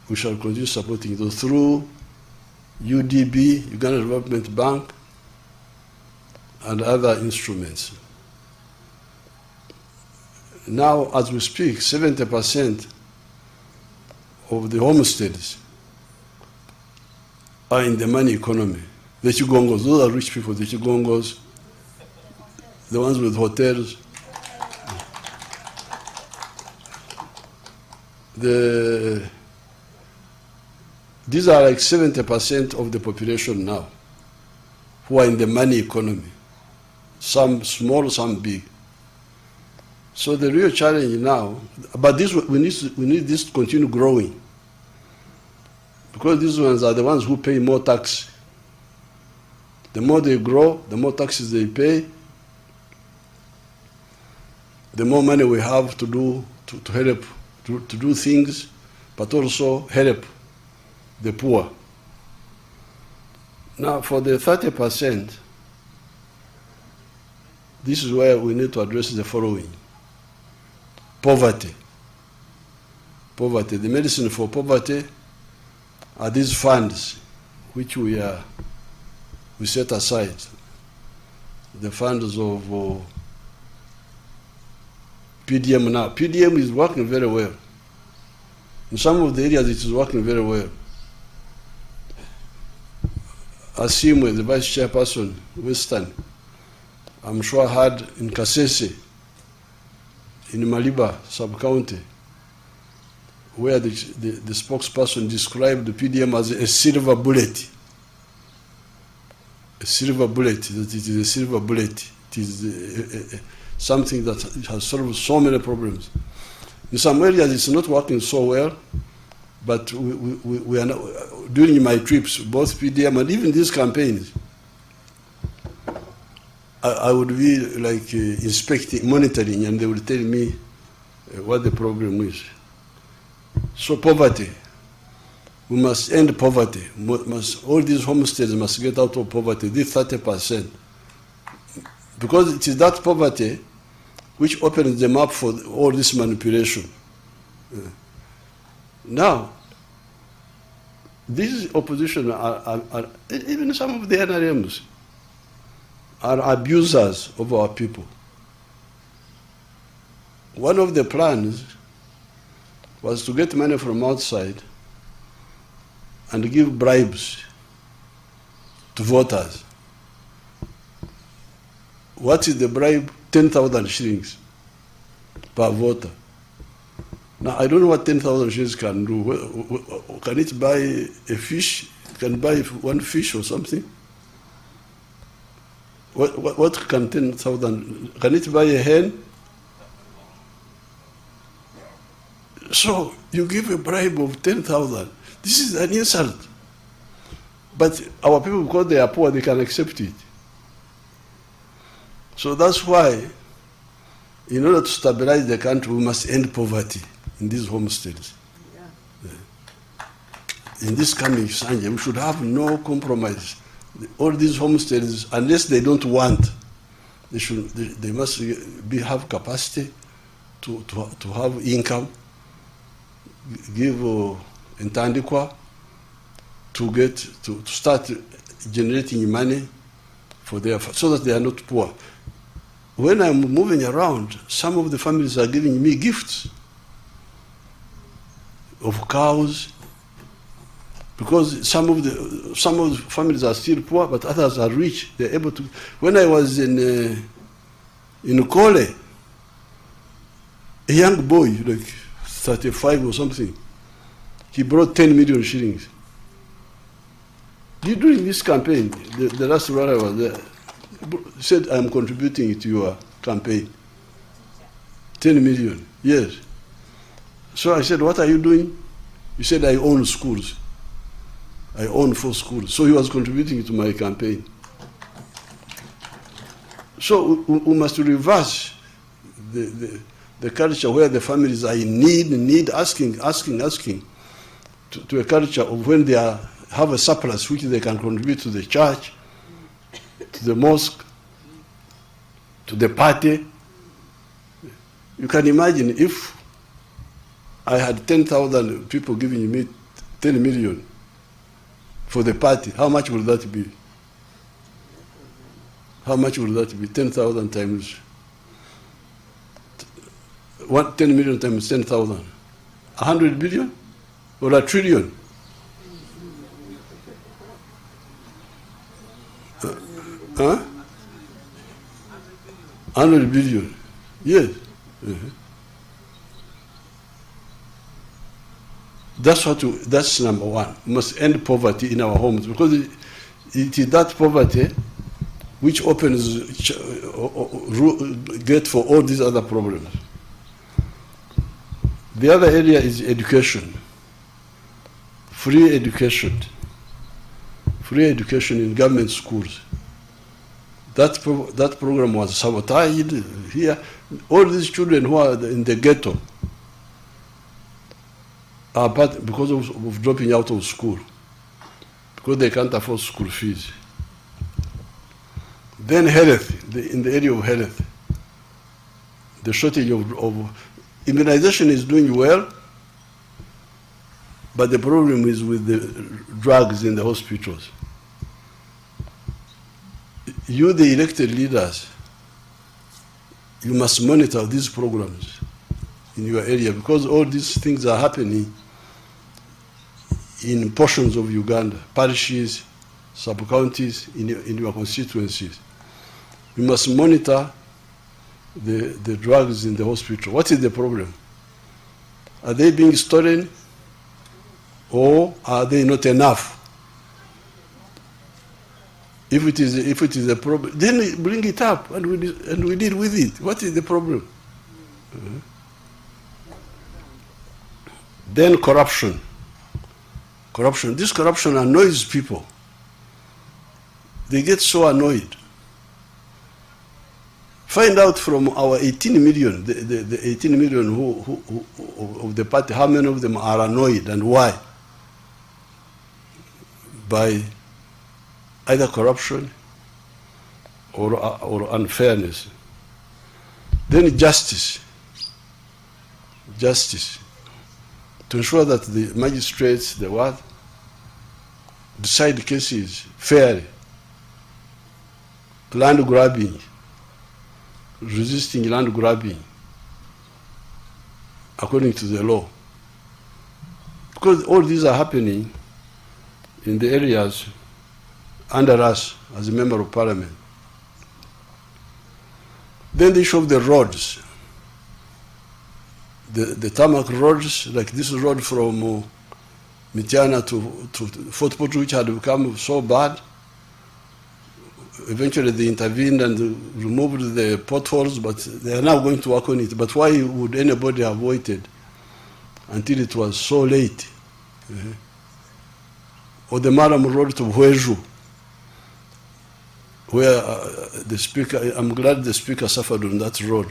we shall continue supporting those through UDB, Uganda Development Bank, and other instruments. Now, as we speak, 70% of the homesteads are in the money economy. The Chigongos, those are rich people, the Chigongos, the ones with hotels. These are like 70% of the population now who are in the money economy. Some small, some big. So the real challenge now, but this, we need this to continue growing, because these ones are the ones who pay more tax. The more they grow, the more taxes they pay, the more money we have to do to help to do things, but also help the poor. Now, for the 30%, this is where we need to address the following. Poverty. Poverty. The medicine for poverty are these funds which we set aside. The funds of PDM now. PDM is working very well. In some of the areas it is working very well. Asimwe, the vice chairperson, Western, I'm sure had in Kasese, in Maliba sub-county, where the spokesperson described the PDM as a silver bullet. A silver bullet, that it is a silver bullet. It is something that has solved so many problems. In some areas it's not working so well, but we are not, during my trips, both PDM and even these campaigns, I would be like inspecting, monitoring, and they will tell me what the problem is. So poverty, we must end poverty. All these homesteads must get out of poverty, this 30%. Because it is that poverty which opens them up for all this manipulation. Now, these opposition are even some of the NRMs, are abusers of our people. One of the plans was to get money from outside and give bribes to voters. What is the bribe? 10,000 shillings per voter. Now, I don't know what 10,000 shillings can do. Can it buy a fish? Can buy one fish or something? What can 10,000, can it buy a hen? So you give a bribe of 10,000. This is an insult. But our people, because they are poor, they can accept it. So that's why, in order to stabilize the country, we must end poverty in these homesteads. Yeah. In this coming Sanje, we should have no compromise. All these homesteads, unless they don't want, they must have capacity to have income, give intandikwa to start generating money for their, so that they are not poor. When I'm moving around, some of the families are giving me gifts of cows, because some of the families are still poor, but others are rich. They're able to. When I was in Kole, a young boy, like 35 or something, he brought 10 million shillings. During this campaign, the last one I was there, he said, I'm contributing to your campaign. 10 million, yes. So I said, what are you doing? He said, I own schools. I own 4 schools. So he was contributing to my campaign. So we must reverse the culture where the families are in need, asking, to a culture of when they have a surplus which they can contribute to the church, to the mosque, to the party. You can imagine if I had 10,000 people giving me 10 million for the party. How much will that be? How much will that be? 10,000 times. 10 million times 10,000. 100 billion? Or a trillion? Huh? 100 billion. Yes. That's number one. We must end poverty in our homes, because it is that poverty which opens gate for all these other problems. The other area is education. Free education. Free education in government schools. That program was sabotaged here. All these children who are in the ghetto are because of dropping out of school, because they can't afford school fees. Then health, in the area of health, the shortage of immunization is doing well, but the problem is with the drugs in the hospitals. You, the elected leaders, you must monitor these programs in your area, because all these things are happening in portions of Uganda, parishes, sub-counties, in your constituencies. You must monitor the drugs in the hospital. What is the problem? Are they being stolen, or are they not enough? If it is a problem, then bring it up and we deal with it. What is the problem? Then corruption. Corruption. This corruption annoys people. They get so annoyed. Find out from our 18 million, the 18 million who of the party, how many of them are annoyed and why? By either corruption or unfairness. Then justice. Justice. To ensure that the magistrates, decide cases fairly. Land grabbing, resisting land grabbing according to the law. Because all these are happening in the areas under us as a member of parliament. Then the issue of the roads. The tarmac roads, like this road from Mitiana to Fort Portal, which had become so bad. Eventually they intervened and removed the potholes, but they are now going to work on it. But why would anybody have waited until it was so late? Or the Maram Road to Hweju, where the speaker, I'm glad the speaker suffered on that road,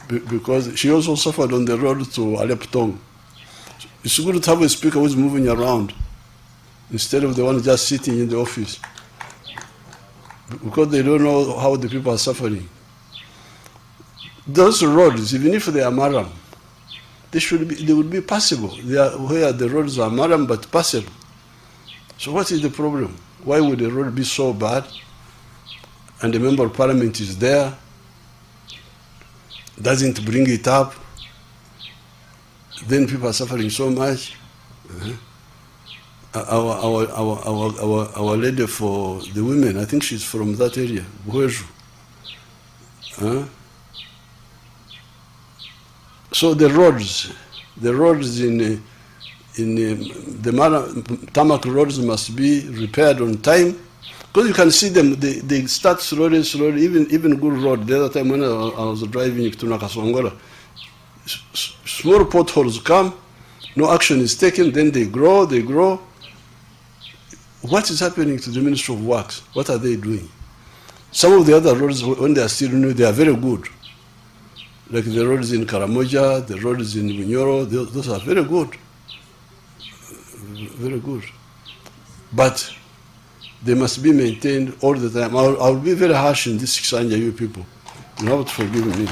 because she also suffered on the road to Aleptong. It's good to have a speaker who's moving around instead of the one just sitting in the office, because they don't know how the people are suffering. Those roads, even if they are Maram, they would be passable. They are where the roads are Maram but passable. So what is the problem? Why would the road be so bad and the member of parliament is there, doesn't bring it up, then people are suffering so much? Our lady for the women, I think she's from that area, Hweju. So the roads in the tarmac roads must be repaired on time, because you can see them, they start slowly, even good road. The other time when I was driving to Nakasongola, small potholes come, no action is taken, then they grow. What is happening to the Ministry of Works? What are they doing? Some of the other roads, when they are still new, they are very good. Like the roads in Karamoja, the roads in Bunyoro, those are very good. Very good. But they must be maintained all the time. I'll be very harsh in this Kisanja, you people. You have to forgive me.